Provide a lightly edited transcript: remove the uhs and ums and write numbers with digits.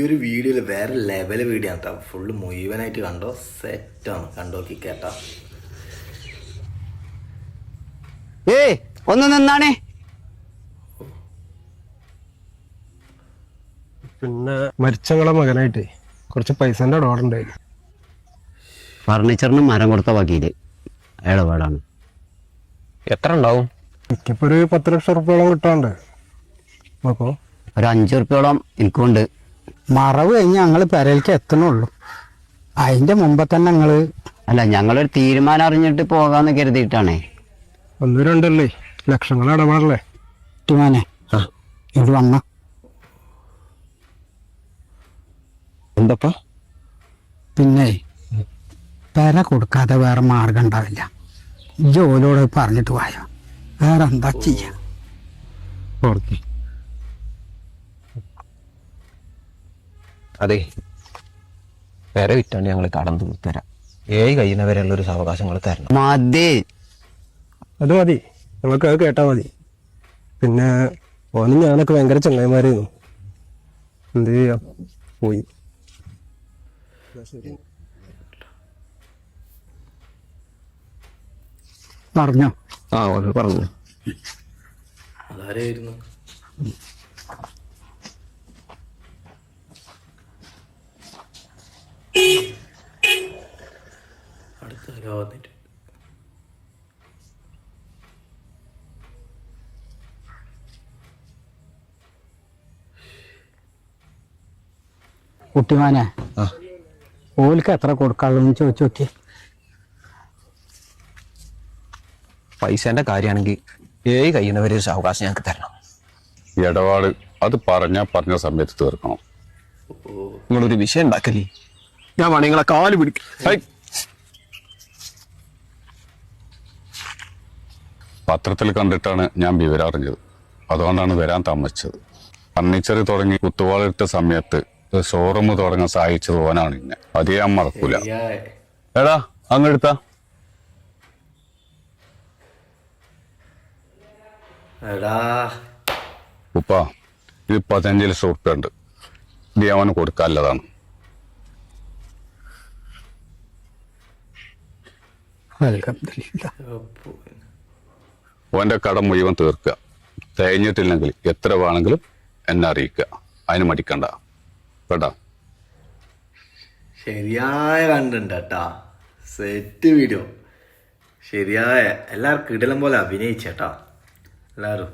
ഈ ഒരു വീഡിയോയിൽ വേറെ ലെവൽ വീഡിയോ ആണ് കേട്ടോ. ഫുള്ള് മുഴുവനായിട്ട് കണ്ടോ, സെറ്റാണ്. കണ്ടോക്കി കേട്ടാ. ഒന്ന് നിന്നാണേ. പിന്നെ മരിച്ചങ്ങളെ മകനായിട്ട് കുറച്ച് പൈസന്റെ ഡോർ ഉണ്ടായിരുന്നു. ഫർണിച്ചറിന് മരം കൊടുത്ത വക്കീല് അയാളെ വീടാണ്. എത്ര ഉണ്ടാവും? എനിക്കിപ്പോ ഒരു 10 ലക്ഷം റുപ്യോളം കിട്ടാണ്ട്. അപ്പോ ഒരു 5 ഉറുപ്പ്യോളം എനിക്കുണ്ട്. മറവ് കഴിഞ്ഞ് ഞങ്ങൾ പെരയിലേക്ക് എത്തണുള്ളൂ. അതിന്റെ മുമ്പ് തന്നെ അല്ല, ഞങ്ങളൊരു തീരുമാനം അറിഞ്ഞിട്ട് പോകാന്ന് കരുതിയിട്ടാണേ. 1-2 ലക്ഷങ്ങൾ ഇടപാടല്ലേ. ുമാനെ ഇത് വന്ന എന്തപ്പാ? പിന്നെ പെര കൊടുക്കാതെ വേറെ മാർഗം ഉണ്ടാവില്ല. ജോലിയോട് പറഞ്ഞിട്ട് പോയോ, വേറെ എന്താ ചെയ്യാ? അതെ, പെര വിറ്റാണ്ട് ഞങ്ങൾ കടം തരാം. 7 കഴിയുന്നവരെയുള്ള ഒരു സാവകാശങ്ങൾ തരണം. മതി, അത് മതി, നമുക്ക് അത് കേട്ടാ മതി. പിന്നെ ഓനും ഞാനൊക്കെ ഭയങ്കര ചങ്ങായിമാരായിരുന്നു. എന്ത് ചെയ്യാ, പോയി. പറഞ്ഞോ? പറഞ്ഞു. അതാരായിരുന്നു? അടുത്ത വന്നിട്ട് കുട്ടിമാനെ, ഓൽക്ക് എത്ര കൊടുക്കാനുള്ളതെന്ന് ചോദിച്ചു നോക്കി. പൈസേന്റെ കാര്യമാണെങ്കിൽ 7 കഴിയുന്നവരെ ഒരു സാവകാശം ഞങ്ങൾക്ക് തരണം. ഇടപാട് അത് പറഞ്ഞ സമയത്ത് തീർക്കണം. നിങ്ങളൊരു വിഷയം ഉണ്ടാക്കല്ലേ, ഞാൻ വേണം നിങ്ങളെ കാല് പിടിക്കും. പത്രത്തിൽ കണ്ടിട്ടാണ് ഞാൻ വിവരം അറിഞ്ഞത്. അതുകൊണ്ടാണ് വരാൻ താമസിച്ചത്. ഫർണിച്ചർ തുടങ്ങി കുത്തുവാളിട്ട സമയത്ത് ഷോറൂം തുടങ്ങാൻ സഹായിച്ചത് ഓനാണ്. ഇന്നെ അതേ ഞാൻ മറക്കൂല. എടാ അങ്ങെടുത്താ. എടാ ഉപ്പ, ഇത് 15 ലക്ഷം ഉറുപ്പ്യ ഉണ്ട്. ഇത് അവന് കൊടുക്കാനുള്ളതാണ്. ഓന്റെ കടം മുഴുവൻ തീർക്കുക. തേഞ്ഞിട്ടില്ലെങ്കിൽ എത്ര വേണമെങ്കിലും എന്നെ അറിയിക്കുക. അതിന് മടിക്കണ്ട കേട്ടാ. ശരിയായ കണ്ടുണ്ട് കേട്ടാ. Set video. ശരിയായ എല്ലാവർക്കും ഇടലം പോലെ അഭിനയിച്ചേട്ടാ എല്ലാവരും.